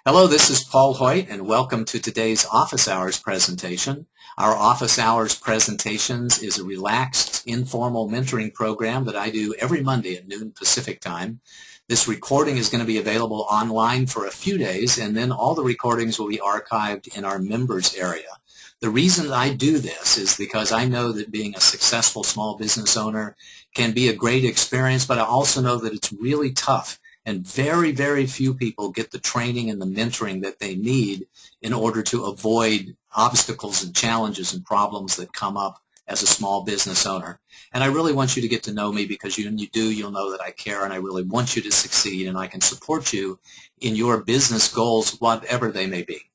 Hello, this is Paul Hoyt, and welcome to today's Office Hours presentation. Our Office Hours presentations is a relaxed, informal mentoring program that I do every Monday at noon Pacific time. This recording is going to be available online for a few days, and then all the recordings will be archived in our members area. The reason I do this is because I know that being a successful small business owner can be a great experience, but I also know that it's really tough. And very, very few people get the training and the mentoring that they need in order to avoid obstacles and challenges and problems that come up as a small business owner. And I really want you to get to know me because you'll know that I care, and I really want you to succeed, and I can support you in your business goals, whatever they may be.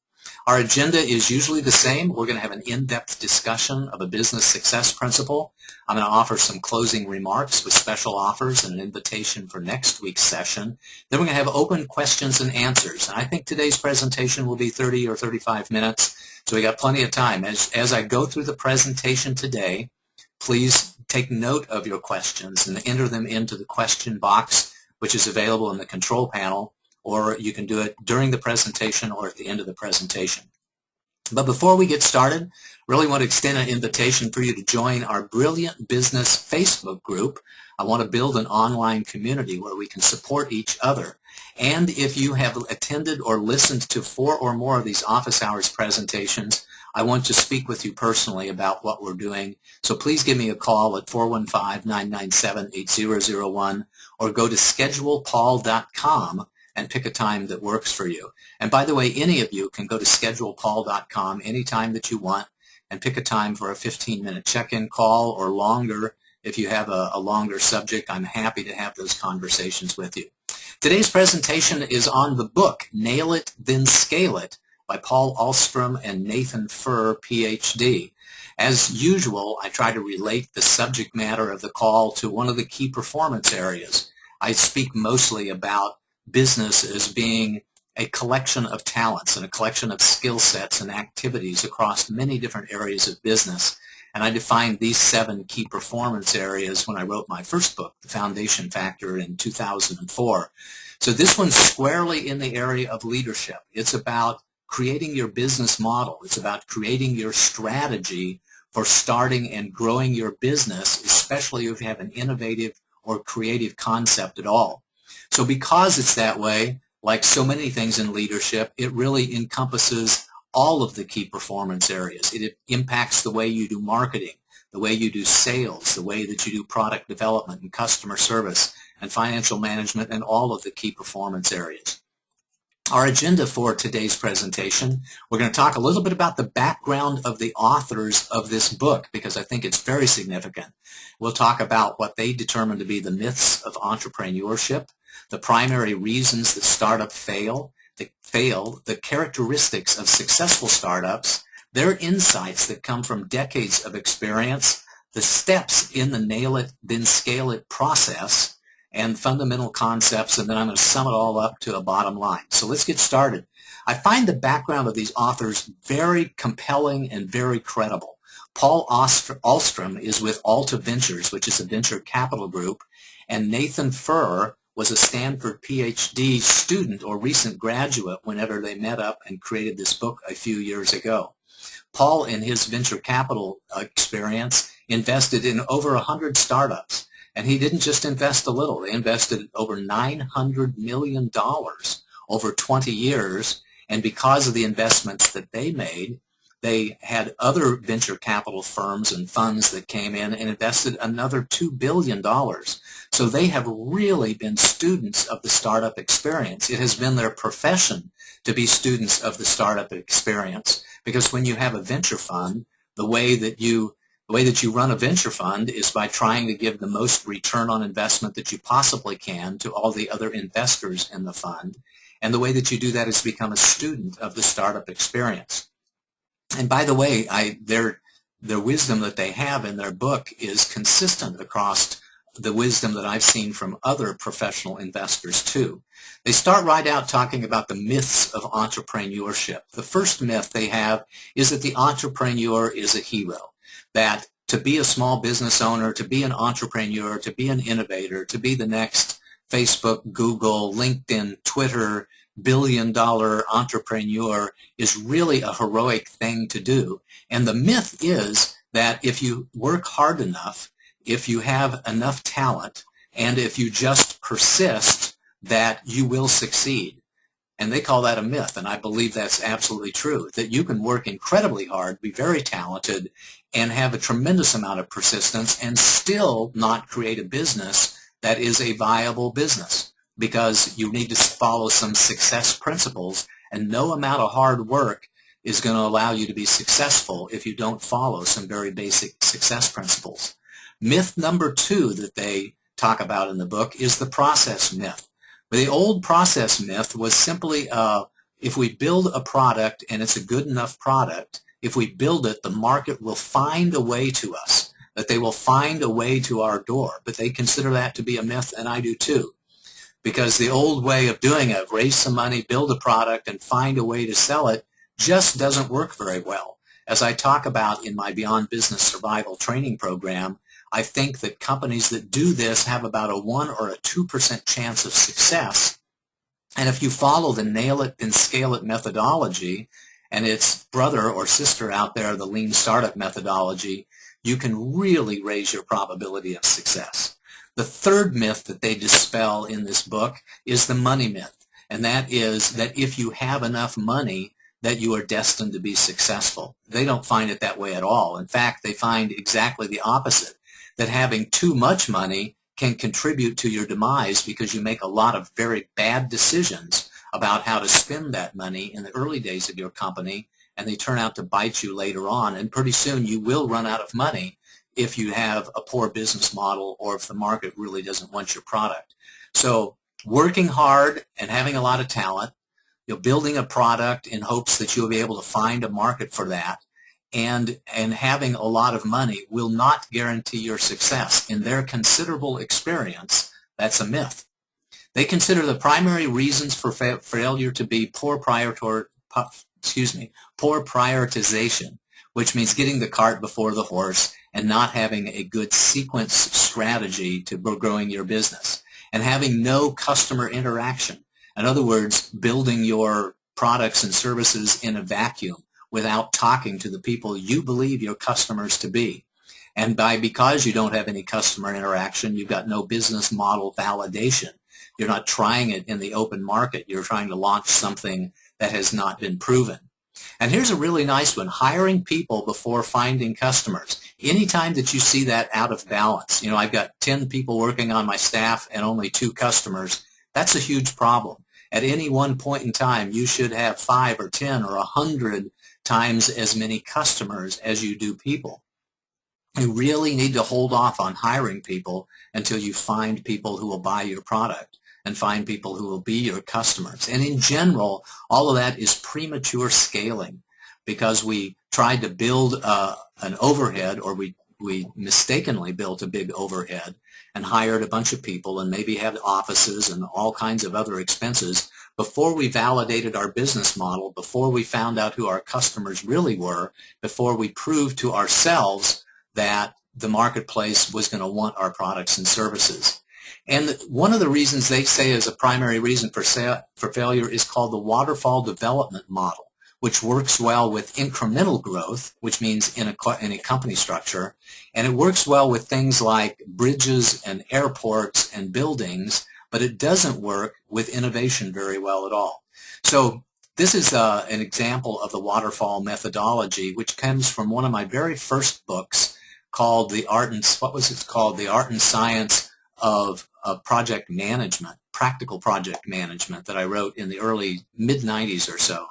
Our agenda is usually the same. We're going to have an in-depth discussion of a business success principle. I'm going to offer some closing remarks with special offers and an invitation for next week's session. Then we're going to have open questions and answers. And I think today's presentation will be 30 or 35 minutes, so we got plenty of time. As I go through the presentation today, please take note of your questions and enter them into the question box, which is available in the control panel, or you can do it during the presentation or at the end of the presentation. But before we get started, really want to extend an invitation for you to join our Brilliant Business Facebook group. I want to build an online community where we can support each other. And if you have attended or listened to 4 or more of these Office Hours presentations, I want to speak with you personally about what we're doing. So please give me a call at 415-997-8001 or go to schedulepaul.com and pick a time that works for you. And by the way, any of you can go to schedulepaul.com anytime that you want and pick a time for a 15-minute check-in call or longer. If you have a longer subject, I'm happy to have those conversations with you. Today's presentation is on the book, Nail It, Then Scale It, by Paul Ahlstrom and Nathan Furr, PhD. As usual, I try to relate the subject matter of the call to one of the key performance areas. I speak mostly about business as being a collection of talents and a collection of skill sets and activities across many different areas of business. And I defined these 7 key performance areas when I wrote my first book, The Foundation Factor, in 2004. So this one's squarely in the area of leadership. It's about creating your business model. It's about creating your strategy for starting and growing your business, especially if you have an innovative or creative concept at all. So because it's that way, like so many things in leadership, it really encompasses all of the key performance areas. It impacts the way you do marketing, the way you do sales, the way that you do product development and customer service and financial management, and all of the key performance areas. Our agenda for today's presentation, we're going to talk a little bit about the background of the authors of this book because I think it's very significant. We'll talk about what they determine to be the myths of entrepreneurship, the primary reasons that startups fail, the characteristics of successful startups, their insights that come from decades of experience, the steps in the Nail It, Then Scale It process, and fundamental concepts, and then I'm going to sum it all up to a bottom line. So let's get started. I find the background of these authors very compelling and very credible. Paul Ahlstrom is with Alta Ventures, which is a venture capital group, and Nathan Furr was a Stanford PhD student or recent graduate whenever they met up and created this book a few years ago. Paul, in his venture capital experience, invested in over 100 startups. And he didn't just invest a little. They invested over $900 million over 20 years. And because of the investments that they made, they had other venture capital firms and funds that came in and invested another $2 billion. So they have really been students of the startup experience. It has been their profession to be students of the startup experience. Because when you have a venture fund, the way that you run a venture fund is by trying to give the most return on investment that you possibly can to all the other investors in the fund. And the way that you do that is become a student of the startup experience. And by the way, their wisdom that they have in their book is consistent across the wisdom that I've seen from other professional investors too. They start right out talking about the myths of entrepreneurship. The first myth they have is that the entrepreneur is a hero, that to be a small business owner, to be an entrepreneur, to be an innovator, to be the next Facebook, Google, LinkedIn, Twitter, multi-billion-dollar entrepreneur is really a heroic thing to do. And the myth is that if you work hard enough, if you have enough talent, and if you just persist, that you will succeed. And they call that a myth, and I believe that's absolutely true, that you can work incredibly hard, be very talented, and have a tremendous amount of persistence and still not create a business that is a viable business, because you need to follow some success principles, and no amount of hard work is going to allow you to be successful if you don't follow some very basic success principles. Myth number 2 that they talk about in the book is the process myth. The old process myth was simply if we build a product and it's a good enough product, if we build it, the market will find a way to us, that they will find a way to our door. But they consider that to be a myth, and I do too. Because the old way of doing it, raise some money, build a product, and find a way to sell it, just doesn't work very well. As I talk about in my Beyond Business Survival training program, I think that companies that do this have about a 1 or a 2% chance of success. And if you follow the nail it and scale it methodology, and its brother or sister out there, the lean startup methodology, you can really raise your probability of success. The third myth that they dispel in this book is the money myth, and that is that if you have enough money, that you are destined to be successful. They don't find it that way at all. In fact, they find exactly the opposite, that having too much money can contribute to your demise because you make a lot of very bad decisions about how to spend that money in the early days of your company, and they turn out to bite you later on, and pretty soon you will run out of money if you have a poor business model or if the market really doesn't want your product. So working hard and having a lot of talent, building a product in hopes that you'll be able to find a market for that, and having a lot of money will not guarantee your success. In their considerable experience, that's a myth. They consider the primary reasons for failure to be poor prioritization, which means getting the cart before the horse and not having a good sequence strategy to growing your business, and having no customer interaction. In other words, building your products and services in a vacuum without talking to the people you believe your customers to be. And because you don't have any customer interaction, you've got no business model validation. You're not trying it in the open market. You're trying to launch something that has not been proven. And here's a really nice one: hiring people before finding customers. Anytime that you see that out of balance, I've got 10 people working on my staff and only 2 customers, that's a huge problem. At any one point in time, you should have 5 or 10 or 100 times as many customers as you do people. You really need to hold off on hiring people until you find people who will buy your product and find people who will be your customers. And in general, all of that is premature scaling, because we tried to build an overhead, or we mistakenly built a big overhead and hired a bunch of people and maybe had offices and all kinds of other expenses before we validated our business model, before we found out who our customers really were, before we proved to ourselves that the marketplace was going to want our products and services. And one of the reasons they say is a primary reason for failure is called the waterfall development model, which works well with incremental growth, which means in a company structure, and it works well with things like bridges and airports and buildings, but it doesn't work with innovation very well at all. So this is an example of the waterfall methodology, which comes from one of my very first books called The Art and Science of Project Management, Practical Project Management, that I wrote in the early mid-90s or so.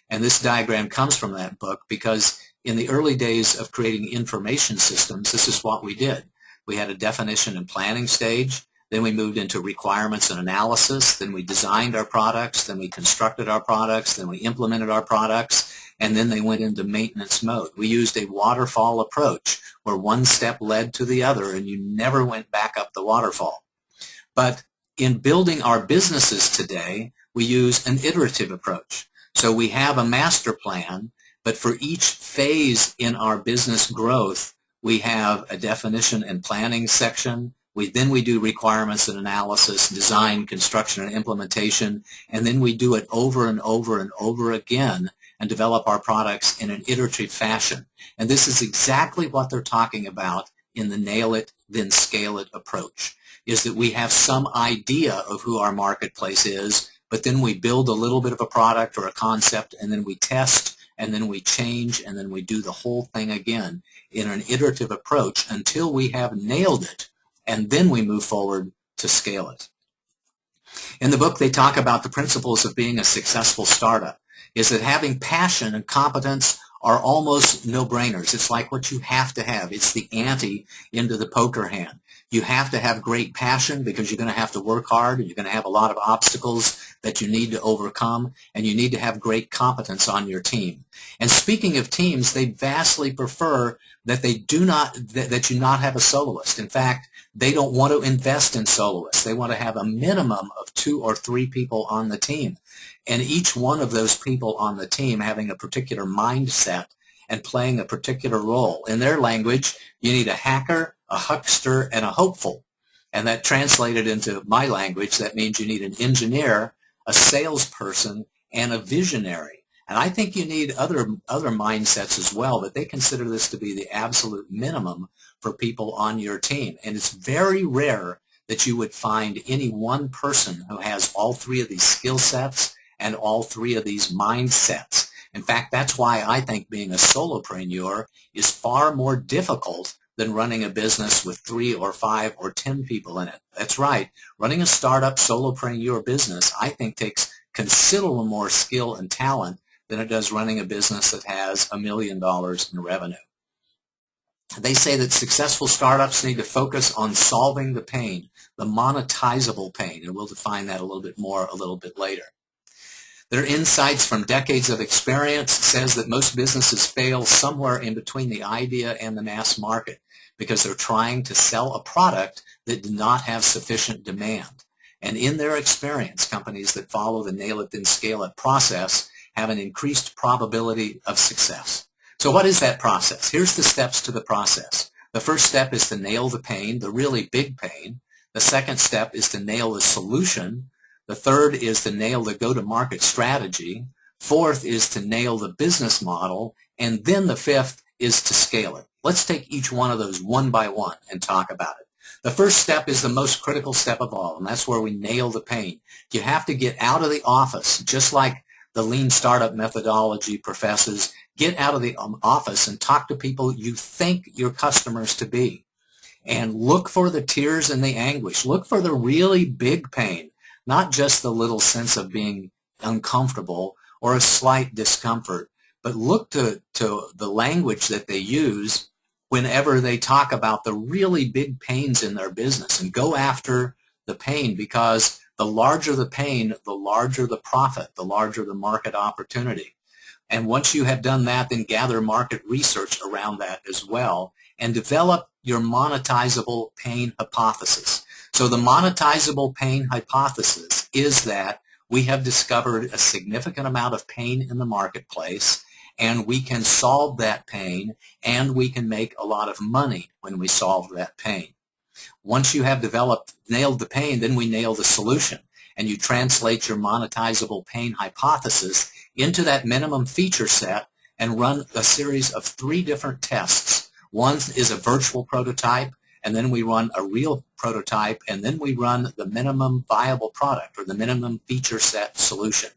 And this diagram comes from that book because in the early days of creating information systems, this is what we did. We had a definition and planning stage, then we moved into requirements and analysis, then we designed our products, then we constructed our products, then we implemented our products, and then they went into maintenance mode. We used a waterfall approach where one step led to the other and you never went back up the waterfall. But in building our businesses today, we use an iterative approach. So we have a master plan, but for each phase in our business growth, we have a definition and planning section, Then we do requirements and analysis, design, construction, and implementation, and then we do it over and over and over again and develop our products in an iterative fashion. And this is exactly what they're talking about in the nail it, then scale it approach, is that we have some idea of who our marketplace is, but then we build a little bit of a product or a concept, and then we test, and then we change, and then we do the whole thing again in an iterative approach until we have nailed it, and then we move forward to scale it. In the book, they talk about the principles of being a successful startup, is that having passion and competence are almost no-brainers. It's like what you have to have. It's the ante into the poker hand. You have to have great passion because you're going to have to work hard, and you're going to have a lot of obstacles that you need to overcome, and you need to have great competence on your team. And speaking of teams, they vastly prefer that that you not have a soloist. In fact, they don't want to invest in soloists. They want to have a minimum of 2 or 3 people on the team, and each one of those people on the team having a particular mindset and playing a particular role. In their language, you need a hacker, a huckster, and a hopeful. And that translated into my language, that means you need an engineer, a salesperson, and a visionary. And I think you need other mindsets as well, but they consider this to be the absolute minimum for people on your team. And it's very rare that you would find any one person who has all 3 of these skill sets and all 3 of these mindsets. In fact, that's why I think being a solopreneur is far more difficult than running a business with 3 or 5 or 10 people in it. That's right. Running a startup solopreneur business, I think, takes considerable more skill and talent than it does running a business that has $1 million in revenue. They say that successful startups need to focus on solving the pain, the monetizable pain, and we'll define that a little bit more a little bit later. Their insights from decades of experience says that most businesses fail somewhere in between the idea and the mass market because they're trying to sell a product that did not have sufficient demand. And in their experience, companies that follow the nail it then scale it process have an increased probability of success. So what is that process? Here's the steps to the process. The first step is to nail the pain, the really big pain. The second step is to nail the solution. The third is to nail the go-to-market strategy. Fourth is to nail the business model. And then the fifth is to scale it. Let's take each one of those one by one and talk about it. The first step is the most critical step of all, and that's where we nail the pain. You have to get out of the office, just like the lean startup methodology professes. Get out of the office and talk to people you think your customers to be. And look for the tears and the anguish. Look for the really big pain, not just the little sense of being uncomfortable or a slight discomfort, but look to the language that they use whenever they talk about the really big pains in their business, and go after the pain, because the larger the pain, the larger the profit, the larger the market opportunity. And once you have done that, then gather market research around that as well and develop your monetizable pain hypothesis. So the monetizable pain hypothesis is that we have discovered a significant amount of pain in the marketplace, and we can solve that pain, and we can make a lot of money when we solve that pain. Once you have nailed the pain, then we nail the solution, and you translate your monetizable pain hypothesis into that minimum feature set and run a series of 3 different tests. One is a virtual prototype, and then we run a real prototype, and then we run the minimum viable product or the minimum feature set solution.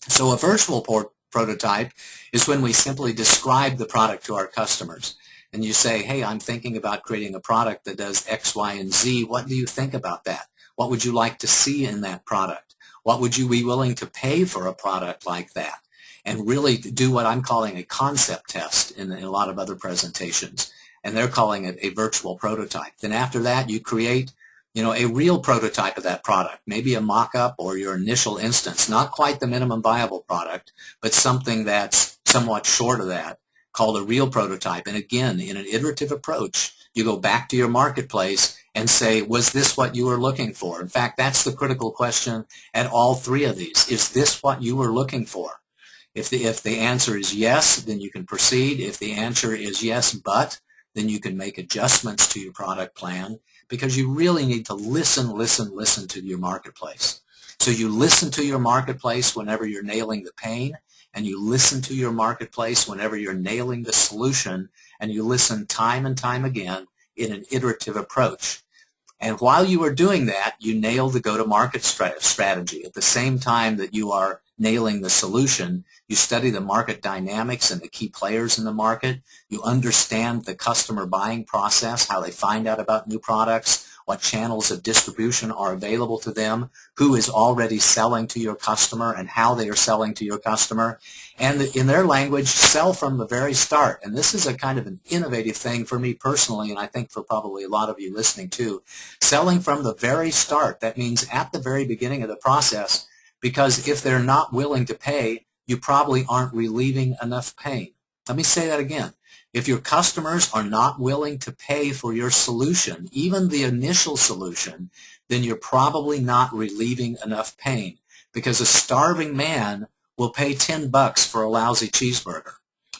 So a virtual prototype is when we simply describe the product to our customers. And you say, hey, I'm thinking about creating a product that does X, Y, and Z. What do you think about that? What would you like to see in that product? What would you be willing to pay for a product like that? And really do what I'm calling a concept test in a lot of other presentations. And they're calling it a virtual prototype. Then after that, you create a real prototype of that product, maybe a mock-up or your initial instance, not quite the minimum viable product, but something that's somewhat short of that, called a real prototype. And again, in an iterative approach, you go back to your marketplace and say, was this what you were looking for? In fact, that's the critical question at all 3 of these. Is this what you were looking for? If the answer is yes, then you can proceed. If the answer is yes, but, then you can make adjustments to your product plan. because you really need to listen to your marketplace. So you listen to your marketplace whenever you're nailing the pain, and you listen to your marketplace whenever you're nailing the solution, and you listen time and time again in an iterative approach. And while you are doing that, you nail the go-to-market strategy. At the same time that you are nailing the solution, you study the market dynamics and the key players in the market. You understand the customer buying process, how they find out about new products, what channels of distribution are available to them, who is already selling to your customer, and how they are selling to your customer. And in their language, sell from the very start. And this is a kind of an innovative thing for me personally, and I think for probably a lot of you listening too. Selling from the very start. That means at the very beginning of the process, because if they're not willing to pay, you probably aren't relieving enough pain. Let me say that again. If your customers are not willing to pay for your solution, even the initial solution, then you're probably not relieving enough pain, because a starving man will pay $10 for a lousy cheeseburger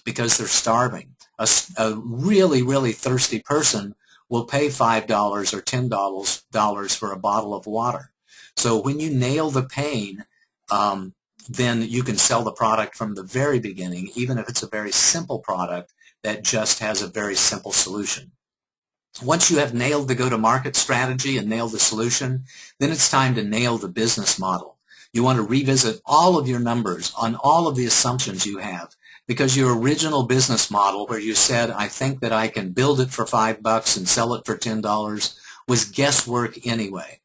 because they're starving. A really, really thirsty person will pay $5 or $10 for a bottle of water. So when you nail the pain, then you can sell the product from the very beginning, even if it's a very simple product that just has a very simple solution. Once you have nailed the go-to-market strategy and nailed the solution, then it's time to nail the business model. You want to revisit all of your numbers on all of the assumptions you have, because your original business model where you said, I think that I can build it for $5 and sell it for $10 was guesswork anyway.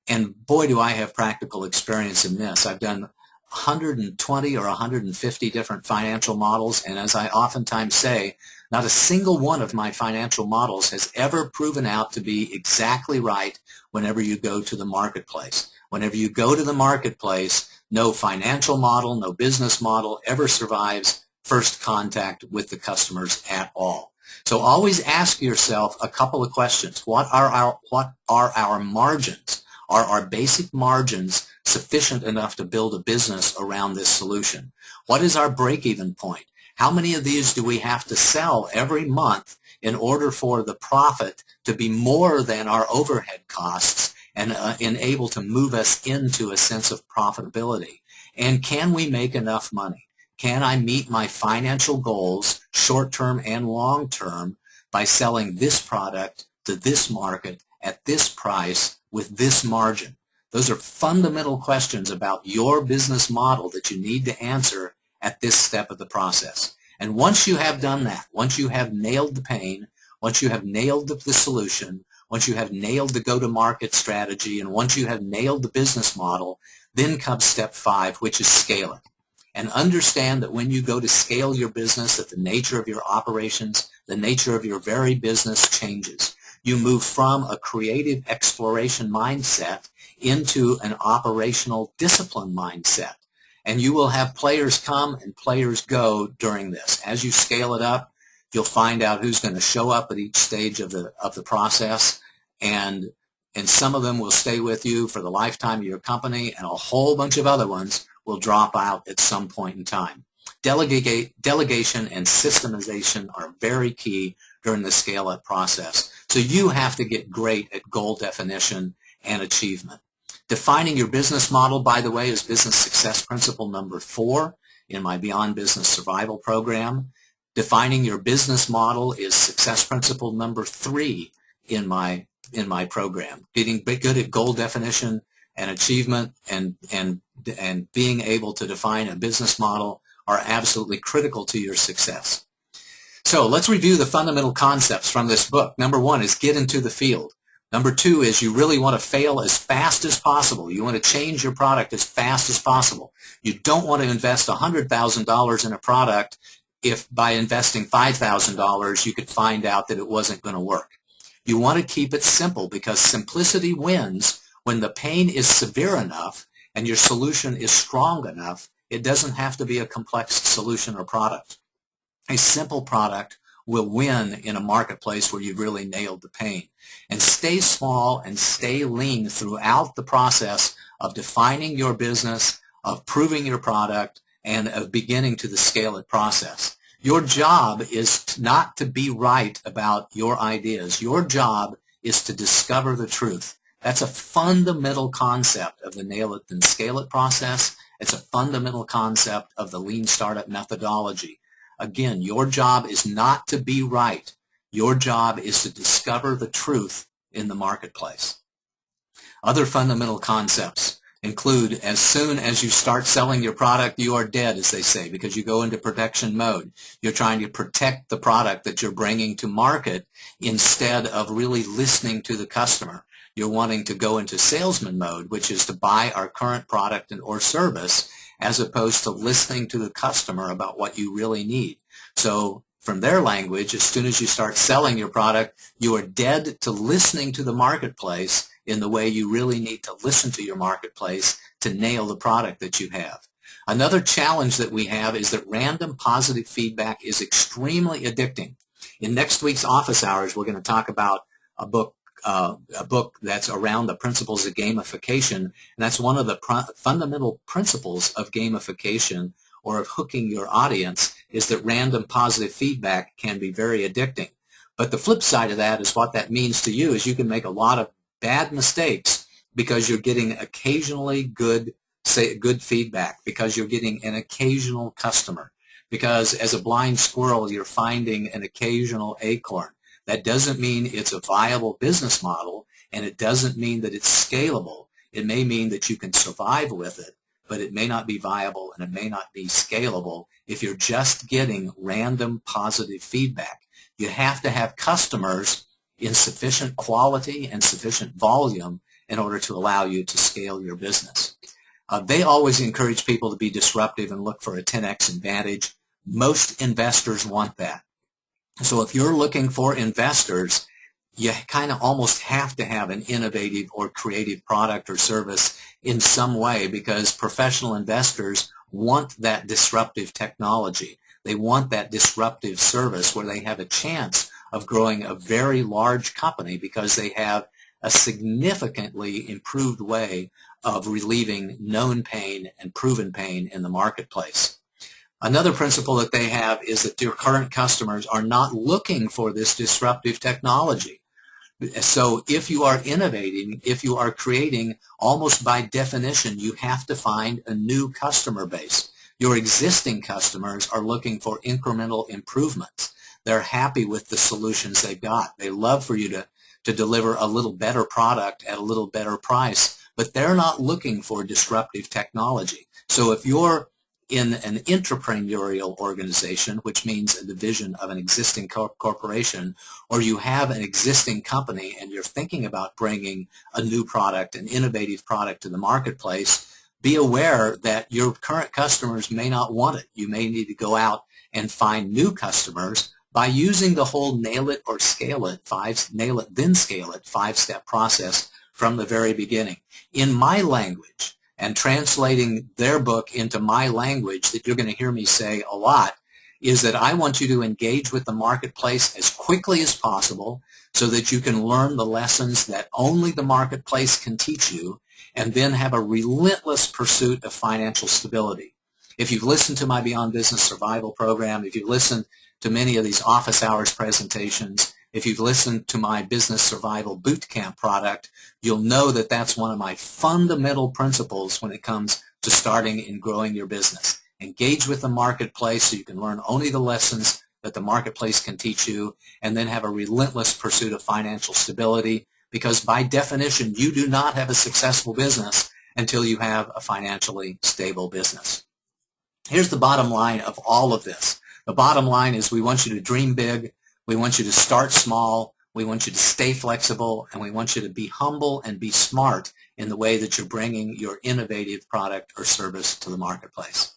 And boy, do I have practical experience in this. I've done 120 or 150 different financial models, and as I oftentimes say, not a single one of my financial models has ever proven out to be exactly right whenever you go to the marketplace. Whenever you go to the marketplace, no financial model, no business model ever survives first contact with the customers at all. So always ask yourself a couple of questions. What are our margins? Are our basic margins sufficient enough to build a business around this solution? What is our break-even point? How many of these do we have to sell every month in order for the profit to be more than our overhead costs and able to move us into a sense of profitability? And can we make enough money? Can I meet my financial goals, short-term and long-term, by selling this product to this market at this price with this margin? Those are fundamental questions about your business model that you need to answer at this step of the process. And once you have done that, once you have nailed the pain, once you have nailed the solution, once you have nailed the go-to-market strategy, and once you have nailed the business model, then comes step 5, which is scaling. And understand that when you go to scale your business, that the nature of your operations, the nature of your very business changes. You move from a creative exploration mindset into an operational discipline mindset. And you will have players come and players go during this. As you scale it up, you'll find out who's going to show up at each stage of the process, and some of them will stay with you for the lifetime of your company, and a whole bunch of other ones will drop out at some point in time. Delegation and systemization are very key during the scale-up process. So you have to get great at goal definition and achievement. Defining your business model, by the way, is business success principle number 4 in my Beyond Business Survival program. Defining your business model is success principle number 3 in my program. Getting good at goal definition and achievement and being able to define a business model are absolutely critical to your success. So let's review the fundamental concepts from this book. Number 1 is get into the field. Number 2 is you really want to fail as fast as possible. You want to change your product as fast as possible. You don't want to invest $100,000 in a product if by investing $5,000 you could find out that it wasn't going to work. You want to keep it simple, because simplicity wins when the pain is severe enough and your solution is strong enough. It doesn't have to be a complex solution or product. A simple product will win in a marketplace where you've really nailed the pain. And stay small and stay lean throughout the process of defining your business, of proving your product, and of beginning to the scale-it process. Your job is not to be right about your ideas. Your job is to discover the truth. That's a fundamental concept of the nail it then scale it process. It's a fundamental concept of the lean startup methodology. Again, your job is not to be right. Your job is to discover the truth in the marketplace. Other fundamental concepts include, as soon as you start selling your product, you are dead, as they say, because you go into protection mode. You're trying to protect the product that you're bringing to market instead of really listening to the customer. You're wanting to go into salesman mode, which is to buy our current product or service, as opposed to listening to the customer about what you really need. So from their language, as soon as you start selling your product, you are dead to listening to the marketplace in the way you really need to listen to your marketplace to nail the product that you have. Another challenge that we have is that random positive feedback is extremely addicting. In next week's office hours, we're going to talk about a book that's around the principles of gamification, and that's one of the fundamental principles of gamification, or of hooking your audience, is that random positive feedback can be very addicting. But the flip side of that is what that means to you is you can make a lot of bad mistakes because you're getting occasionally good feedback, because you're getting an occasional customer, because as a blind squirrel you're finding an occasional acorn. That doesn't mean it's a viable business model, and it doesn't mean that it's scalable. It may mean that you can survive with it, but it may not be viable and it may not be scalable if you're just getting random positive feedback. You have to have customers in sufficient quality and sufficient volume in order to allow you to scale your business. They always encourage people to be disruptive and look for a 10x advantage. Most investors want that. So if you're looking for investors, you kind of almost have to have an innovative or creative product or service in some way, because professional investors want that disruptive technology. They want that disruptive service where they have a chance of growing a very large company because they have a significantly improved way of relieving known pain and proven pain in the marketplace. Another principle that they have is that your current customers are not looking for this disruptive technology. So if you are innovating, if you are creating, almost by definition, you have to find a new customer base. Your existing customers are looking for incremental improvements. They're happy with the solutions they've got. They love for you to deliver a little better product at a little better price, but they're not looking for disruptive technology. So if you're in an entrepreneurial organization, which means a division of an existing corporation, or you have an existing company and you're thinking about bringing a new product, an innovative product to the marketplace, be aware that your current customers may not want it. You may need to go out and find new customers by using the whole nail it or scale it, nail it then scale it, 5-step process from the very beginning. In my language, and translating their book into my language that you're going to hear me say a lot, is that I want you to engage with the marketplace as quickly as possible so that you can learn the lessons that only the marketplace can teach you, and then have a relentless pursuit of financial stability. If you've listened to my Beyond Business Survival program, if you've listened to many of these office hours presentations, if you've listened to my Business Survival Bootcamp product, you'll know that that's one of my fundamental principles when it comes to starting and growing your business. Engage with the marketplace so you can learn only the lessons that the marketplace can teach you, and then have a relentless pursuit of financial stability, because by definition, you do not have a successful business until you have a financially stable business. Here's the bottom line of all of this. The bottom line is we want you to dream big. We want you to start small, we want you to stay flexible, and we want you to be humble and be smart in the way that you're bringing your innovative product or service to the marketplace.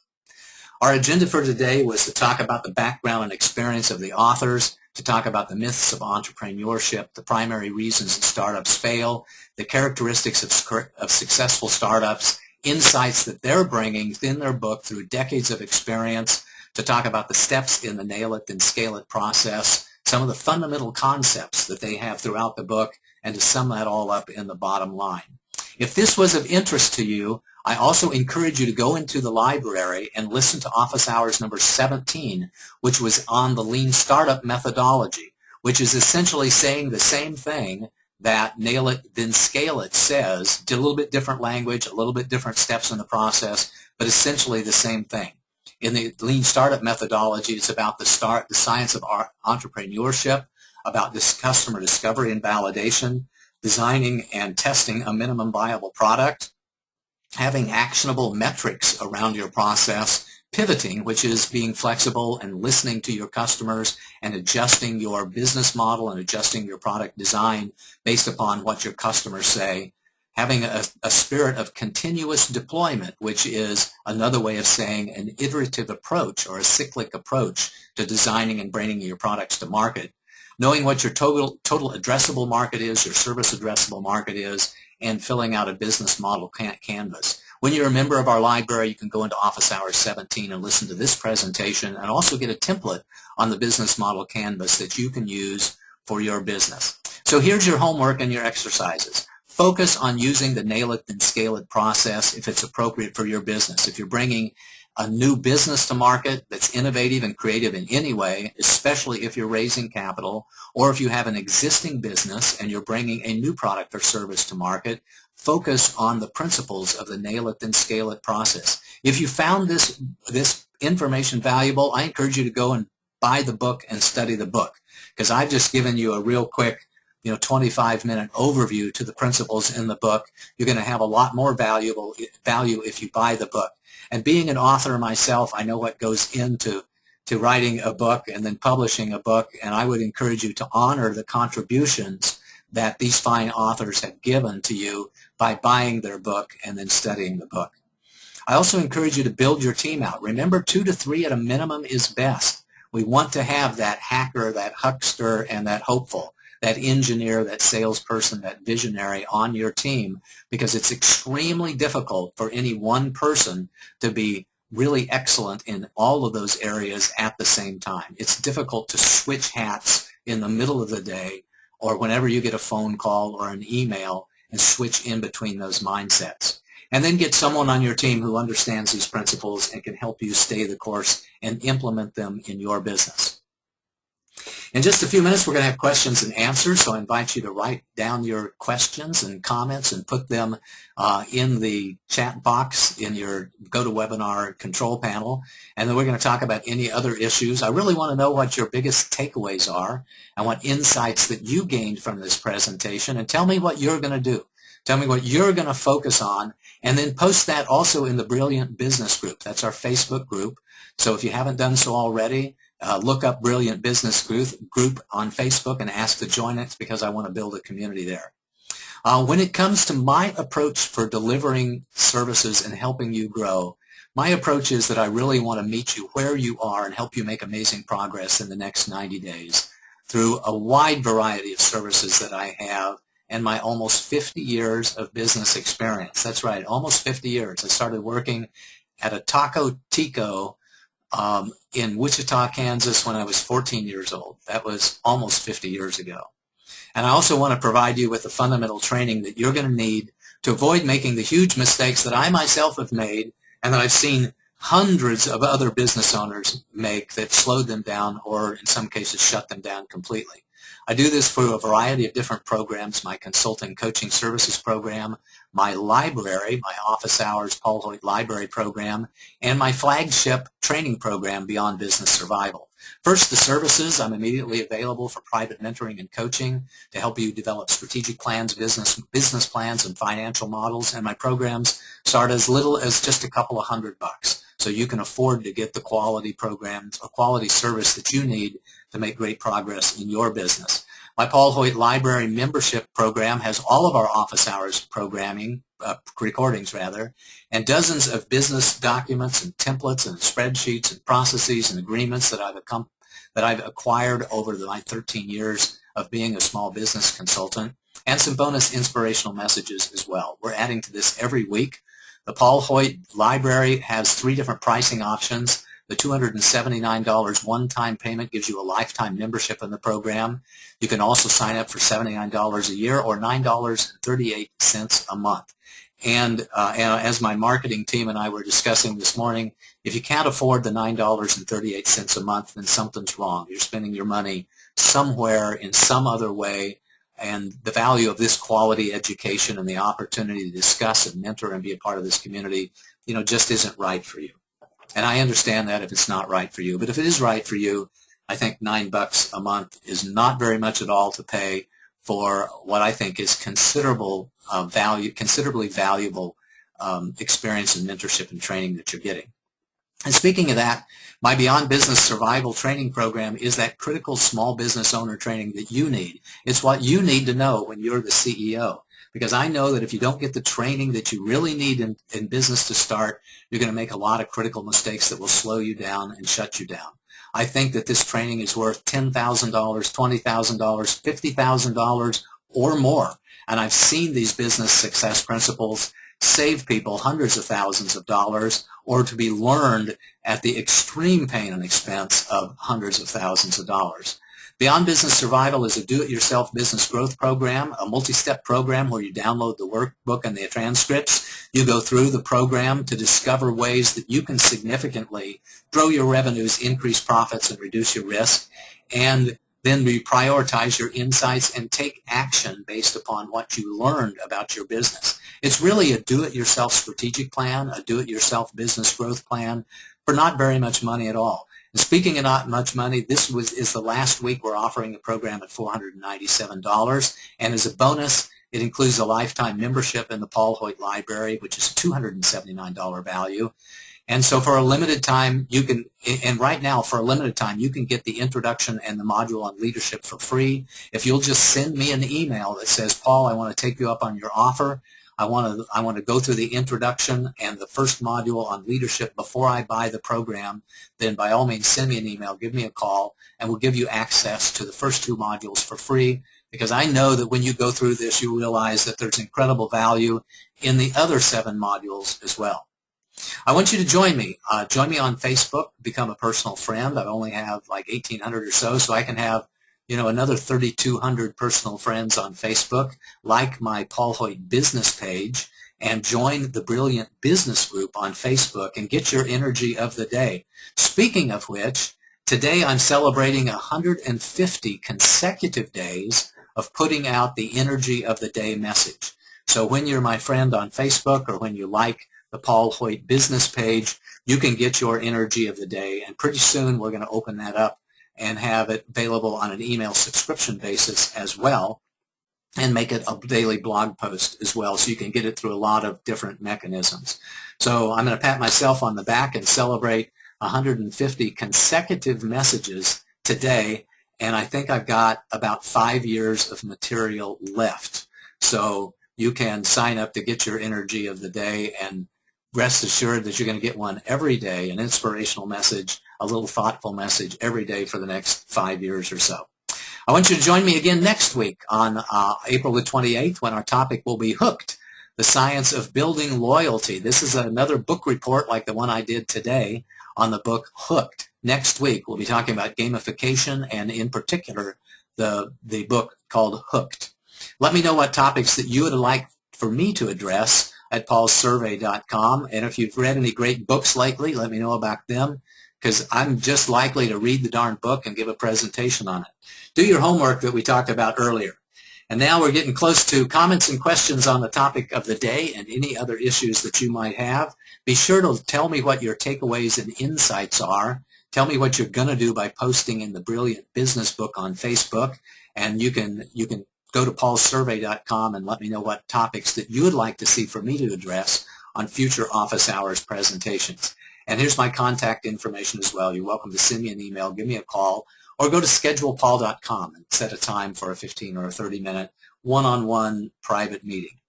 Our agenda for today was to talk about the background and experience of the authors, to talk about the myths of entrepreneurship, the primary reasons that startups fail, the characteristics of successful startups, insights that they're bringing in their book through decades of experience, to talk about the steps in the nail it then scale it process, some of the fundamental concepts that they have throughout the book, and to sum that all up in the bottom line. If this was of interest to you, I also encourage you to go into the library and listen to Office Hours number 17, which was on the Lean Startup methodology, which is essentially saying the same thing, that Nail It, Then Scale It says. Did a little bit different language, a little bit different steps in the process, but essentially the same thing. In the Lean Startup methodology, it's about the science of entrepreneurship, about this customer discovery and validation, designing and testing a minimum viable product, having actionable metrics around your process, pivoting, which is being flexible and listening to your customers and adjusting your business model and adjusting your product design based upon what your customers say, having a spirit of continuous deployment, which is another way of saying an iterative approach or a cyclic approach to designing and bringing your products to market, knowing what your total addressable market is, your service addressable market is, and filling out a business model canvas. When you're a member of our library, you can go into Office Hours 17 and listen to this presentation and also get a template on the business model canvas that you can use for your business. So here's your homework and your exercises. Focus on using the Nail It, Then Scale It process if it's appropriate for your business. If you're bringing a new business to market that's innovative and creative in any way, especially if you're raising capital, or if you have an existing business and you're bringing a new product or service to market, focus on the principles of the Nail It, Then Scale It process. If you found this information valuable, I encourage you to go and buy the book and study the book, because I've just given you a real quick 25-minute overview to the principles in the book. You're going to have a lot more value if you buy the book. And being an author myself, I know what goes into writing a book and then publishing a book, and I would encourage you to honor the contributions that these fine authors have given to you by buying their book and then studying the book. I also encourage you to build your team out. Remember, 2 to 3 at a minimum is best. We want to have that hacker, that huckster, and that hopeful, that engineer, that salesperson, that visionary on your team, because it's extremely difficult for any one person to be really excellent in all of those areas at the same time. It's difficult to switch hats in the middle of the day or whenever you get a phone call or an email and switch in between those mindsets. And then get someone on your team who understands these principles and can help you stay the course and implement them in your business. In just a few minutes, we're going to have questions and answers, so I invite you to write down your questions and comments and put them in the chat box in your GoToWebinar control panel, and then we're going to talk about any other issues. I really want to know what your biggest takeaways are and what insights that you gained from this presentation, and tell me what you're going to do. Tell me what you're going to focus on, and then post that also in the Brilliant Business Group. That's our Facebook group, so if you haven't done so already, look up Brilliant Business Group on Facebook and ask to join it, because I want to build a community there. When it comes to my approach for delivering services and helping you grow, my approach is that I really want to meet you where you are and help you make amazing progress in the next 90 days through a wide variety of services that I have and my almost 50 years of business experience. That's right, almost 50 years. I started working at a Taco Tico in Wichita, Kansas when I was 14 years old. That was almost 50 years ago. And I also want to provide you with the fundamental training that you're going to need to avoid making the huge mistakes that I myself have made and that I've seen hundreds of other business owners make that slowed them down or in some cases shut them down completely. I do this through a variety of different programs: my consulting coaching services program, my library, my Office Hours Paul Hoyt Library program, and my flagship training program, Beyond Business Survival. First, the services. I'm immediately available for private mentoring and coaching to help you develop strategic plans, business plans, and financial models. And my programs start as little as just a couple of $100, so you can afford to get the quality programs or quality service that you need to make great progress in your business. My Paul Hoyt Library membership program has all of our Office Hours programming, recordings rather, and dozens of business documents and templates and spreadsheets and processes and agreements that I've acquired over my 13 years of being a small business consultant, and some bonus inspirational messages as well. We're adding to this every week. The Paul Hoyt Library has 3 different pricing options. The $279 one-time payment gives you a lifetime membership in the program. You can also sign up for $79 a year or $9.38 a month. And as my marketing team and I were discussing this morning, if you can't afford the $9.38 a month, then something's wrong. You're spending your money somewhere in some other way and the value of this quality education and the opportunity to discuss and mentor and be a part of this community, just isn't right for you. And I understand that if it's not right for you. But if it is right for you, I think $9 a month is not very much at all to pay for what I think is considerably valuable experience and mentorship and training that you're getting. And speaking of that, my Beyond Business Survival Training Program is that critical small business owner training that you need. It's what you need to know when you're the CEO. Because I know that if you don't get the training that you really need in business to start, you're going to make a lot of critical mistakes that will slow you down and shut you down. I think that this training is worth $10,000, $20,000, $50,000 or more. And I've seen these business success principles save people hundreds of thousands of dollars, or to be learned at the extreme pain and expense of hundreds of thousands of dollars. Beyond Business Survival is a do-it-yourself business growth program, a multi-step program where you download the workbook and the transcripts. You go through the program to discover ways that you can significantly grow your revenues, increase profits, and reduce your risk. And then we prioritize your insights and take action based upon what you learned about your business. It's really a do-it-yourself strategic plan, a do-it-yourself business growth plan for not very much money at all. And speaking of not much money, this is the last week we're offering a program at $497. And as a bonus, it includes a lifetime membership in the Paul Hoyt Library, which is a $279 value. And so for a limited time, you can, and right now for a limited time, you can get the introduction and the module on leadership for free. If you'll just send me an email that says, Paul, I want to take you up on your offer. I want to go through the introduction and the first module on leadership before I buy the program, then by all means send me an email, give me a call, and we'll give you access to the first 2 modules for free, because I know that when you go through this, you realize that there's incredible value in the other 7 modules as well. I want you to join me. Join me on Facebook, become a personal friend. I only have like 1,800 or so I can have another 3,200 personal friends on Facebook. Like my Paul Hoyt business page and join the Brilliant Business Group on Facebook and get your energy of the day. Speaking of which, today I'm celebrating 150 consecutive days of putting out the energy of the day message. So when you're my friend on Facebook or when you like the Paul Hoyt business page, you can get your energy of the day, and pretty soon we're going to open that up and have it available on an email subscription basis as well, and make it a daily blog post as well, so you can get it through a lot of different mechanisms. So I'm going to pat myself on the back and celebrate 150 consecutive messages today, and I think I've got about 5 years of material left. So you can sign up to get your energy of the day, and rest assured that you're going to get one every day, an inspirational message, a little thoughtful message every day for the next 5 years or so. I want you to join me again next week on April the 28th, when our topic will be Hooked, the Science of Building Loyalty. This is another book report like the one I did today on the book Hooked. Next week we'll be talking about gamification, and in particular the book called Hooked. Let me know what topics that you would like for me to address at paulsurvey.com. And if you've read any great books lately, let me know about them, because I'm just likely to read the darn book and give a presentation on it. Do your homework that we talked about earlier. And now we're getting close to comments and questions on the topic of the day and any other issues that you might have. Be sure to tell me what your takeaways and insights are. Tell me what you're going to do by posting in the Brilliant Business Book on Facebook. And you can go to paulsurvey.com and let me know what topics that you would like to see for me to address on future office hours presentations. And here's my contact information as well. You're welcome to send me an email, give me a call, or go to schedulepaul.com and set a time for a 15 or a 30-minute one-on-one private meeting.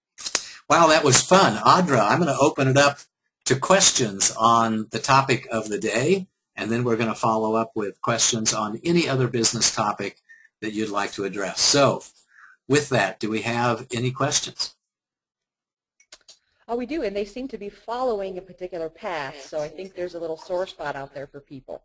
Wow, that was fun. Audra, I'm going to open it up to questions on the topic of the day, and then we're going to follow up with questions on any other business topic that you'd like to address. So, with that, do we have any questions? Oh, we do, and they seem to be following a particular path, so I think there's a little sore spot out there for people.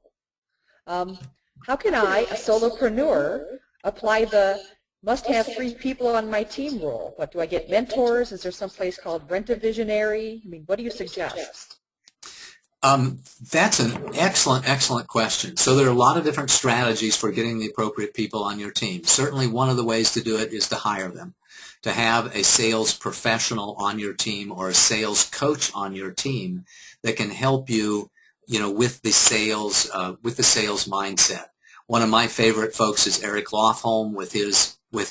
How can I, a solopreneur, apply the must have 3 people on my team rule? What, do I get mentors? Is there some place called Rent a Visionary? I mean, what do you suggest? That's an excellent, excellent question. So there are a lot of different strategies for getting the appropriate people on your team. Certainly one of the ways to do it is to hire them, to have a sales professional on your team or a sales coach on your team that can help you, with the sales mindset. One of my favorite folks is Eric Lofholm with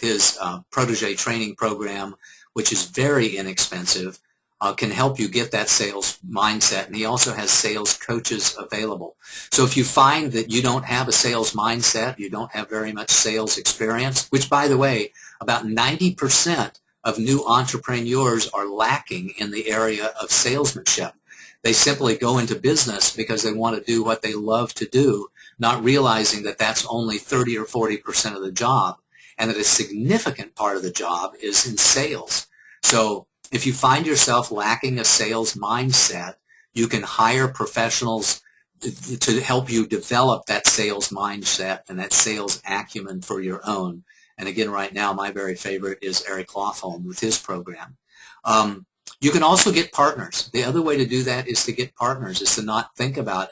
his protege training program, which is very inexpensive. Can help you get that sales mindset, and he also has sales coaches available. So if you find that you don't have a sales mindset, you don't have very much sales experience, which, by the way, about 90% of new entrepreneurs are lacking in the area of salesmanship. They simply go into business because they want to do what they love to do, not realizing that that's only 30 or 40% of the job, and that a significant part of the job is in sales. So if you find yourself lacking a sales mindset, you can hire professionals to help you develop that sales mindset and that sales acumen for your own. And again, right now, my very favorite is Eric Lofholm with his program. You can also get partners. The other way to do that is to get partners, is to not think about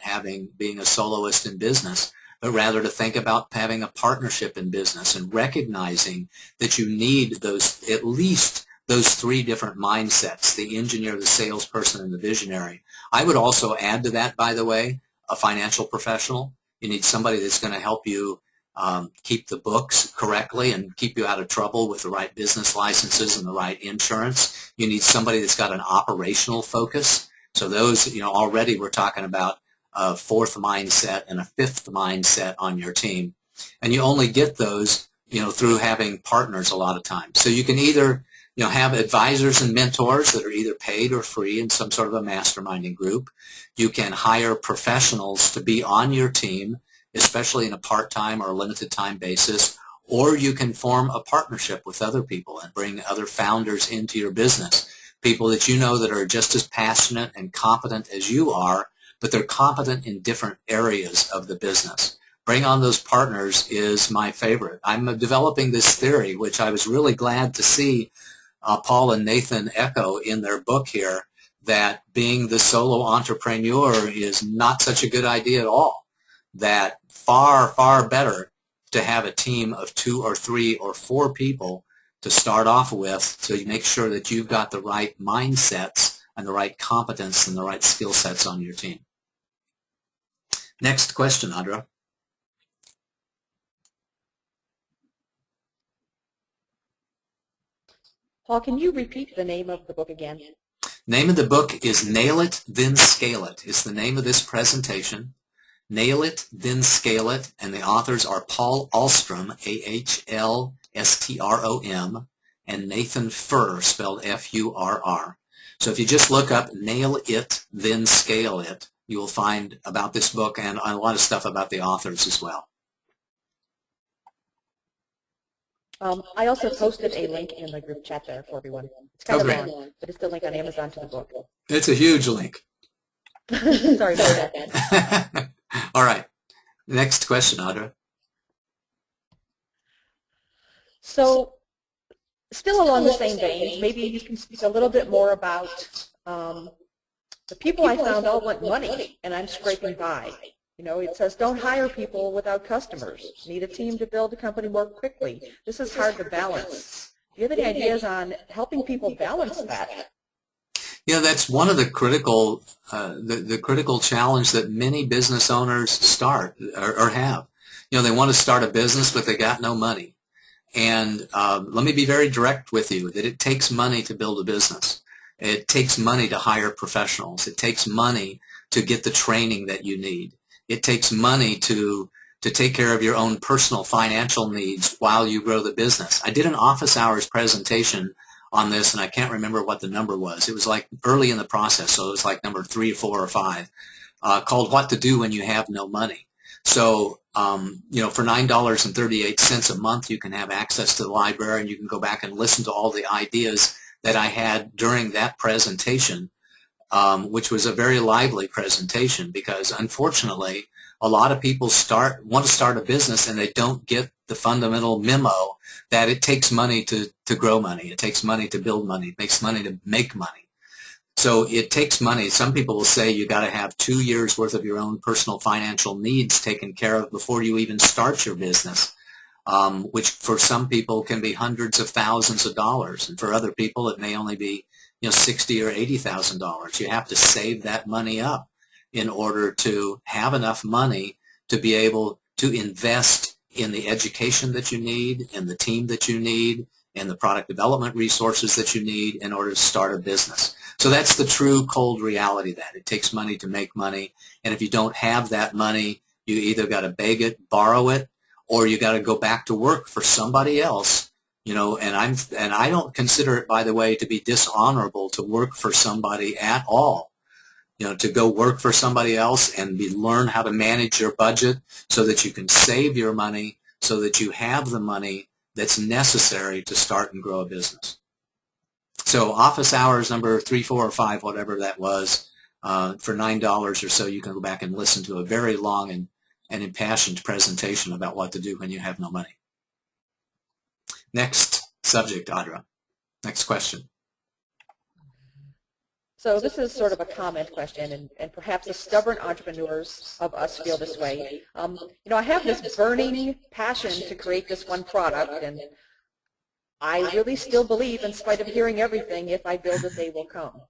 being a soloist in business, but rather to think about having a partnership in business and recognizing that you need at least those three different mindsets: the engineer, the salesperson, and the visionary. I would also add to that, by the way, a financial professional. You need somebody that's going to help you keep the books correctly and keep you out of trouble with the right business licenses and the right insurance. You need somebody that's got an operational focus. So those, already we're talking about a fourth mindset and a fifth mindset on your team. And you only get those, through having partners a lot of times. So you can either have advisors and mentors that are either paid or free in some sort of a masterminding group. You can hire professionals to be on your team, especially in a part-time or a limited time basis, or you can form a partnership with other people and bring other founders into your business, people that that are just as passionate and competent as you are, but they're competent in different areas of the business. Bring on those partners is my favorite. I'm developing this theory, which I was really glad to see Paul and Nathan echo in their book here, that being the solo entrepreneur is not such a good idea at all. That far, far better to have a team of 2 or 3 or 4 people to start off with, to make sure that you've got the right mindsets and the right competence and the right skill sets on your team. Next question, Audra. Paul, can you repeat the name of the book again? Name of the book is Nail It, Then Scale It. It's the name of this presentation. Nail It, Then Scale It, and the authors are Paul Ahlstrom, A-H-L-S-T-R-O-M, and Nathan Furr, spelled F-U-R-R. So if you just look up Nail It, Then Scale It, you will find about this book and a lot of stuff about the authors as well. I also posted a link in the group chat there for everyone. It's kind of long, but it's the link on Amazon to the book. It's a huge link. Sorry about that. All right. Next question, Audra. So, still along the same vein, maybe you can speak a little bit more about the people I found all want money, and I'm scraping by. It says don't hire people without customers. Need a team to build a company more quickly. This is hard to balance. Do you have any ideas on helping people balance that? That's one of the critical challenge that many business owners start or have. They want to start a business, but they got no money. And let me be very direct with you that it takes money to build a business. It takes money to hire professionals. It takes money to get the training that you need. It takes money to take care of your own personal financial needs while you grow the business. I did an office hours presentation on this, and I can't remember what the number was. It was like early in the process, so it was like number 3 or 4 or 5, called What to Do When You Have No Money. So, for $9.38 a month, you can have access to the library, and you can go back and listen to all the ideas that I had during that presentation, which was a very lively presentation, because unfortunately a lot of people want to start a business and they don't get the fundamental memo that it takes money to grow money. It takes money to build money. It takes money to make money. So it takes money. Some people will say you got to have 2 years worth of your own personal financial needs taken care of before you even start your business, which for some people can be hundreds of thousands of dollars, and for other people it may only be, you know, $60,000 or $80,000. You have to save that money up in order to have enough money to be able to invest in the education that you need, in the team that you need, and the product development resources that you need in order to start a business. So that's the true cold reality of that. It takes money to make money, and if you don't have that money, you either got to beg it, borrow it, or you got to go back to work for somebody else. You know, and I don't consider it, by the way, to be dishonorable to work for somebody at all. You know, to go work for somebody else and learn how to manage your budget so that you can save your money, so that you have the money that's necessary to start and grow a business. So office hours number 3, 4, or 5, whatever that was, for $9 or so, you can go back and listen to a very long and impassioned presentation about what to do when you have no money. Next subject, Audra. Next question. So this is sort of a comment question, and perhaps the stubborn entrepreneurs of us feel this way. You know, I have this burning passion to create this one product, and I really still believe, in spite of hearing everything, if I build it, they will come.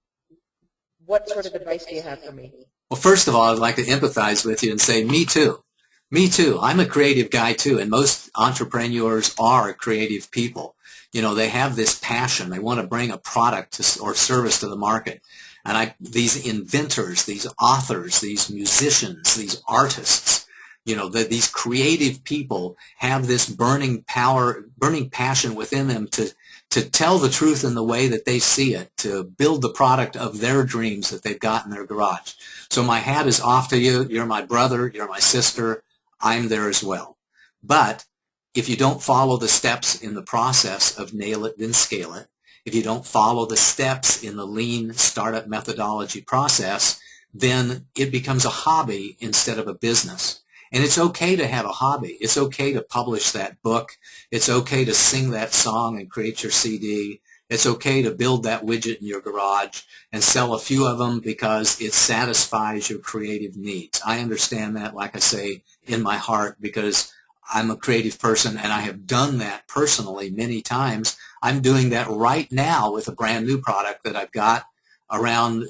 What sort of advice do you have for me? Well, first of all, I'd like to empathize with you and say, me too. Me too. I'm a creative guy too, and most entrepreneurs are creative people. You know, they have this passion. They want to bring a product or service to the market. And these inventors, these authors, these musicians, these artists, you know, these creative people have this burning passion within them to tell the truth in the way that they see it, to build the product of their dreams that they've got in their garage. So my hat is off to you. You're my brother. You're my sister. I'm there as well. But if you don't follow the steps in the process of nail it, then scale it, if you don't follow the steps in the lean startup methodology process, then it becomes a hobby instead of a business. And it's okay to have a hobby. It's okay to publish that book. It's okay to sing that song and create your CD. It's okay to build that widget in your garage and sell a few of them because it satisfies your creative needs. I understand that, like I say, in my heart, because I'm a creative person and I have done that personally many times. I'm doing that right now with a brand new product that I've got around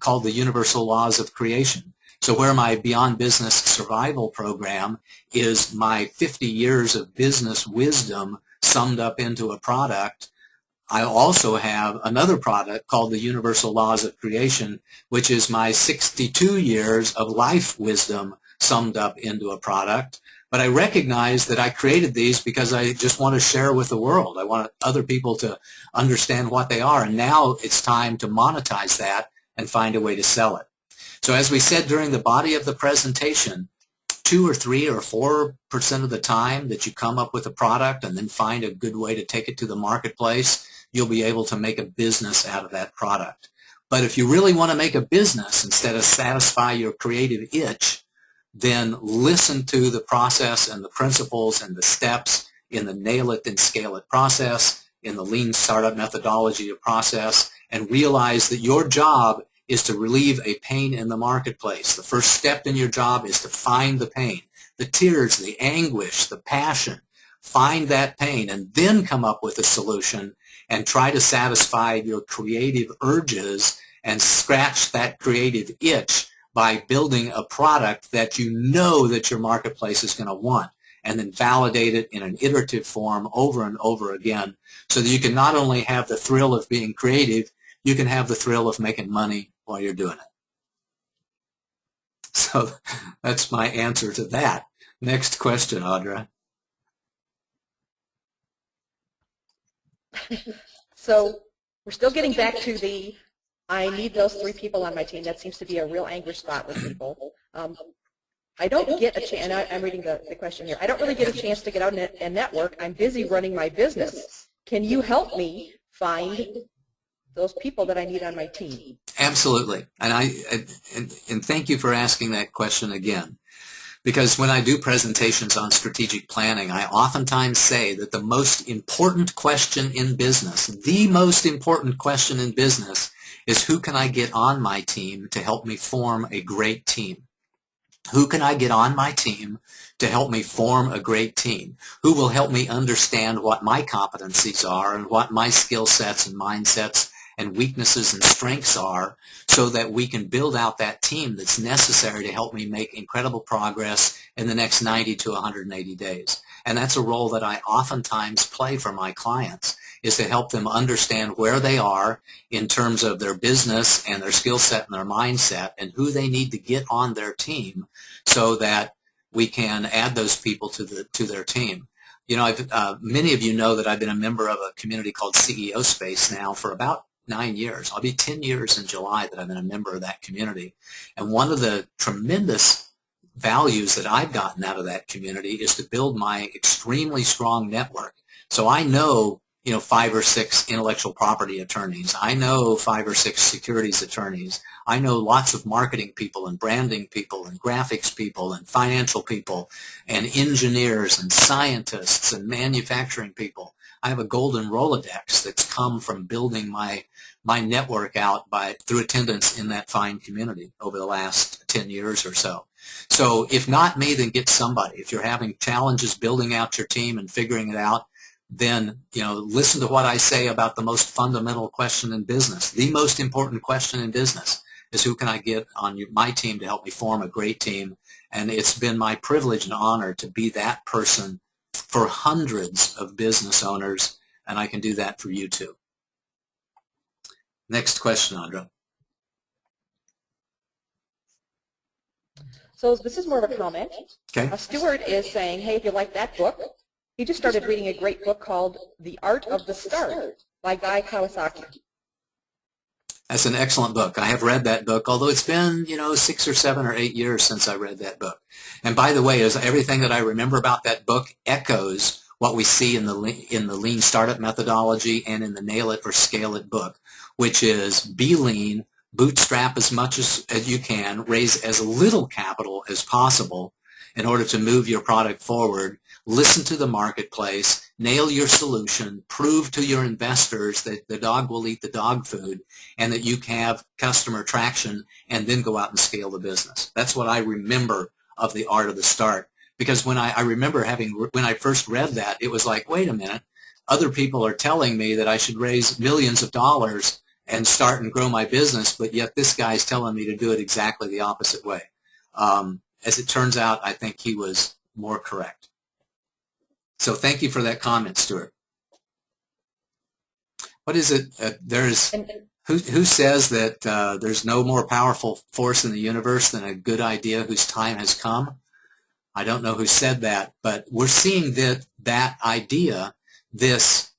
called the Universal Laws of Creation. So where my Beyond Business Survival program is my 50 years of business wisdom summed up into a product, I also have another product called the Universal Laws of Creation, which is my 62 years of life wisdom summed up into a product. But I recognize that I created these because I just want to share with the world. I want other people to understand what they are. And now it's time to monetize that and find a way to sell it. So as we said during the body of the presentation, 2 or 3 or 4% of the time that you come up with a product and then find a good way to take it to the marketplace, you'll be able to make a business out of that product. But if you really want to make a business instead of satisfy your creative itch, then listen to the process and the principles and the steps in the nail it and scale it process, in the lean startup methodology of process, and realize that your job is to relieve a pain in the marketplace. The first step in your job is to find the pain, the tears, the anguish, the passion. Find that pain and then come up with a solution and try to satisfy your creative urges and scratch that creative itch by building a product that you know that your marketplace is going to want, and then validate it in an iterative form over and over again so that you can not only have the thrill of being creative, you can have the thrill of making money while you're doing it. So that's my answer to that. Next question, Audra. So we're still getting back to the I need those 3 people on my team. That seems to be a real anger spot with people. I don't get a chance, and I'm reading the question here. I don't really get a chance to get out and network. I'm busy running my business. Can you help me find those people that I need on my team? Absolutely. And thank you for asking that question again. Because when I do presentations on strategic planning, I oftentimes say that the most important question in business, the most important question in business, is who can I get on my team to help me form a great team? Who can I get on my team to help me form a great team? Who will help me understand what my competencies are and what my skill sets and mindsets and weaknesses and strengths are, so that we can build out that team that's necessary to help me make incredible progress in the next 90 to 180 days. And that's a role that I oftentimes play for my clients, is to help them understand where they are in terms of their business and their skill set and their mindset, and who they need to get on their team so that we can add those people to their team. You know, many of you know that I've been a member of a community called CEO Space now for about 9 years. I'll be 10 years in July that I've been a member of that community. And one of the tremendous values that I've gotten out of that community is to build my extremely strong network. So I know, 5 or 6 intellectual property attorneys. I know 5 or 6 securities attorneys. I know lots of marketing people and branding people and graphics people and financial people and engineers and scientists and manufacturing people. I have a golden Rolodex that's come from building my network out through attendance in that fine community over the last 10 years or so. So if not me, then get somebody. If you're having challenges building out your team and figuring it out, then listen to what I say about the most fundamental question in business. The most important question in business is, who can I get on my team to help me form a great team? And it's been my privilege and honor to be that person for hundreds of business owners, and I can do that for you too. Next question, Andra. So this is more of a comment. Okay. Stuart is saying, hey, if you like that book, he just started reading a great book called The Art of the Start by Guy Kawasaki. That's an excellent book. I have read that book, although it's been, 6 or 7 or 8 years since I read that book. And by the way, everything that I remember about that book echoes what we see in the Lean Startup methodology and in the Nail It or Scale It book, which is be lean, bootstrap as much as you can, raise as little capital as possible in order to move your product forward, listen to the marketplace, nail your solution, prove to your investors that the dog will eat the dog food and that you have customer traction, and then go out and scale the business. That's what I remember of The Art of the Start. Because when I remember when I first read that, it was like, wait a minute, other people are telling me that I should raise millions of dollars and start and grow my business, but yet this guy's telling me to do it exactly the opposite way. As it turns out, I think he was more correct. So thank you for that comment, Stuart. What is it? Who says that there's no more powerful force in the universe than a good idea whose time has come? I don't know who said that, but we're seeing that idea, this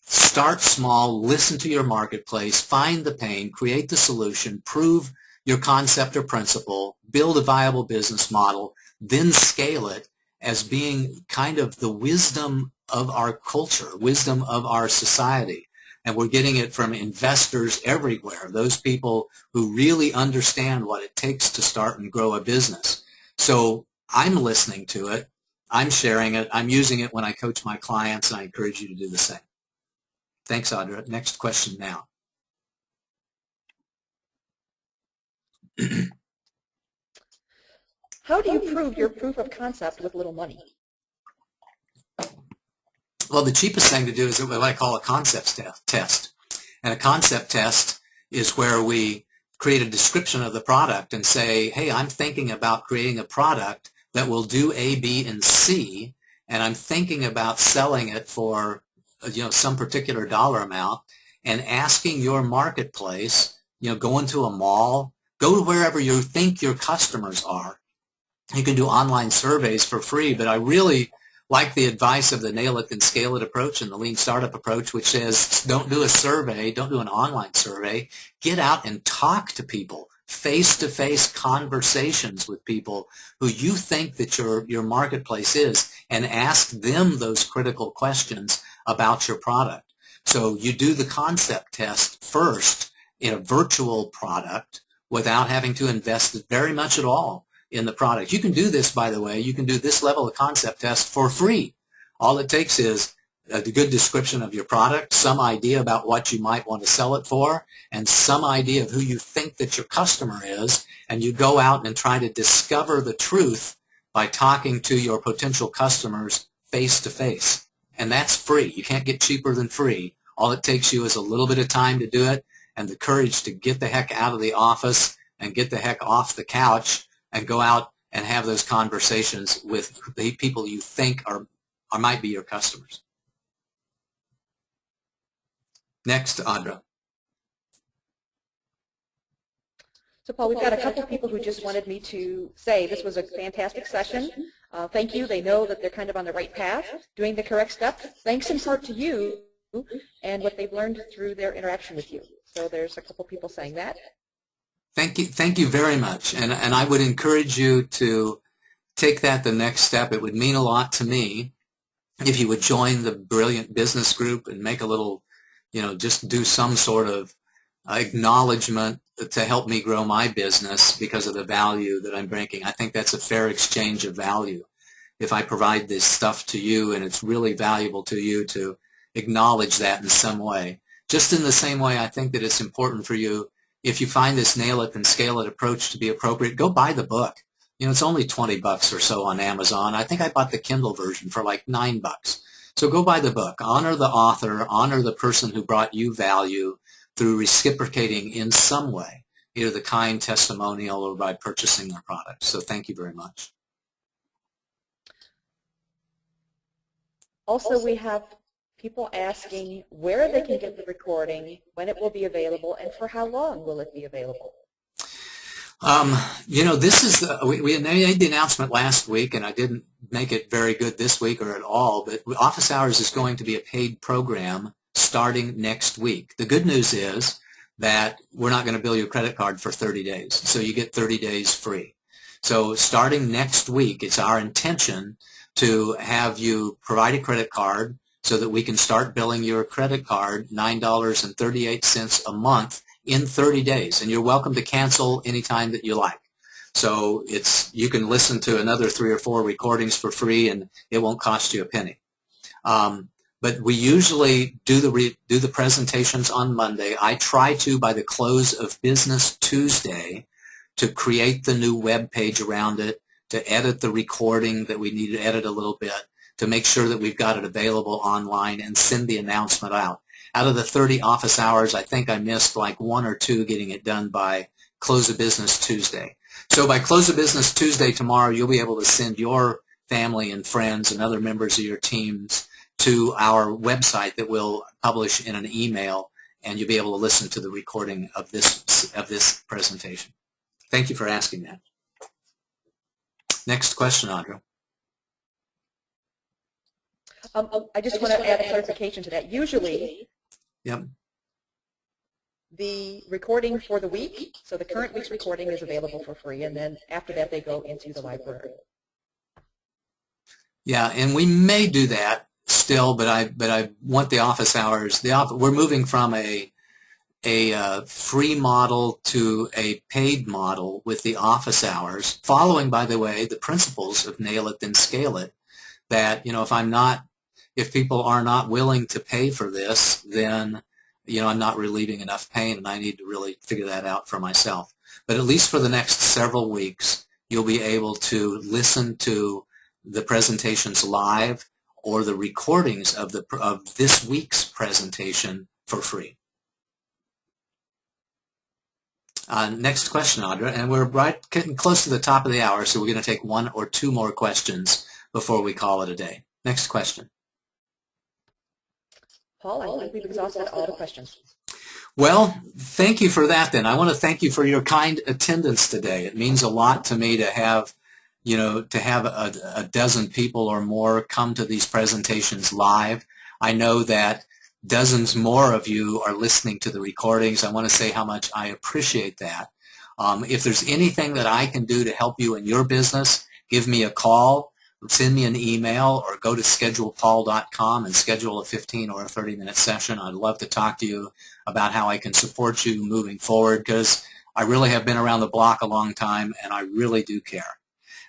start small, listen to your marketplace, find the pain, create the solution, prove your concept or principle, build a viable business model, then scale it, as being kind of the wisdom of our culture, wisdom of our society. And we're getting it from investors everywhere, those people who really understand what it takes to start and grow a business. So I'm listening to it, I'm sharing it, I'm using it when I coach my clients, and I encourage you to do the same. Thanks, Audra. Next question now. How do you prove your proof of concept with little money? Well, the cheapest thing to do is what I call a concept test. And a concept test is where we create a description of the product and say, hey, I'm thinking about creating a product that will do A, B, and C, and I'm thinking about selling it for some particular dollar amount, and asking your marketplace, go into a mall, go to wherever you think your customers are. You can do online surveys for free, but I really like the advice of the Nail It and Scale It approach and the Lean Startup approach, which says don't do a survey, don't do an online survey. Get out and talk to people, face-to-face conversations with people who you think that your marketplace is, and ask them those critical questions about your product. So you do the concept test first in a virtual product without having to invest very much at all. in the product. You can do this, by the way. You can do this level of concept test for free. All it takes is a good description of your product, some idea about what you might want to sell it for, and some idea of who you think that your customer is, and you go out and try to discover the truth by talking to your potential customers face to face. And that's free. You can't get cheaper than free. All it takes you is a little bit of time to do it and the courage to get the heck out of the office and get the heck off the couch and go out and have those conversations with the people you think are might be your customers. Next, Audra. So, Paul, we've got a couple of people who just wanted me to say this was a fantastic session. Thank you. They know that they're kind of on the right path, doing the correct steps. Thanks in part to you and what they've learned through their interaction with you. So there's a couple people saying that. Thank you very much. And I would encourage you to take that the next step. It would mean a lot to me if you would join the Brilliant Business Group and make a little, just do some sort of acknowledgement to help me grow my business because of the value that I'm bringing. I think that's a fair exchange of value. If I provide this stuff to you and it's really valuable to you, to acknowledge that in some way. Just in the same way, I think that it's important for you, if you find this nail it and scale it approach to be appropriate, go buy the book. It's only $20 or so on Amazon. I think I bought the Kindle version for like $9. So go buy the book. Honor the author, honor the person who brought you value through reciprocating in some way, either the kind testimonial or by purchasing their products. So thank you very much. Also, we have people asking where they can get the recording, when it will be available, and for how long will it be available? This is, we made the announcement last week, and I didn't make it very good this week or at all, but Office Hours is going to be a paid program starting next week. The good news is that we're not going to bill you a credit card for 30 days, so you get 30 days free. So starting next week, it's our intention to have you provide a credit card so that we can start billing your credit card $9.38 a month in 30 days. And you're welcome to cancel anytime that you like. So you can listen to another 3 or 4 recordings for free, and it won't cost you a penny. But we usually do the presentations on Monday. I try to, by the close of business Tuesday, to create the new web page around it, to edit the recording that we need to edit a little bit, to make sure that we've got it available online, and send the announcement out. Out of the 30 office hours, I think I missed like 1 or 2 getting it done by close of business Tuesday. So by close of business Tuesday tomorrow, you'll be able to send your family and friends and other members of your teams to our website that we'll publish in an email, and you'll be able to listen to the recording of this presentation. Thank you for asking that. Next question, Audra. I just want to add a clarification to that. Usually, yep, the recording for the week, so the current week's recording is available for free, and then after that they go into the library. Yeah, and we may do that still, but I want the office hours. We're moving from a free model to a paid model with the office hours, following, by the way, the principles of nail it then scale it. That if people are not willing to pay for this, then I'm not relieving enough pain, and I need to really figure that out for myself. But at least for the next several weeks, you'll be able to listen to the presentations live or the recordings of this week's presentation for free. Next question, Audra, and we're getting close to the top of the hour, so we're going to take 1 or 2 more questions before we call it a day. Next question. Paul, I think we've exhausted all the questions. Well, thank you for that then. I want to thank you for your kind attendance today. It means a lot to me to have, a dozen people or more come to these presentations live. I know that dozens more of you are listening to the recordings. I want to say how much I appreciate that. If there's anything that I can do to help you in your business, give me a call, send me an email, or go to schedulepaul.com and schedule a 15 or a 30-minute session. I'd love to talk to you about how I can support you moving forward, because I really have been around the block a long time, and I really do care.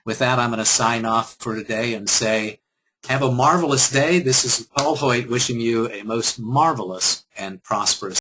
With that, I'm going to sign off for today and say, have a marvelous day. This is Paul Hoyt wishing you a most marvelous and prosperous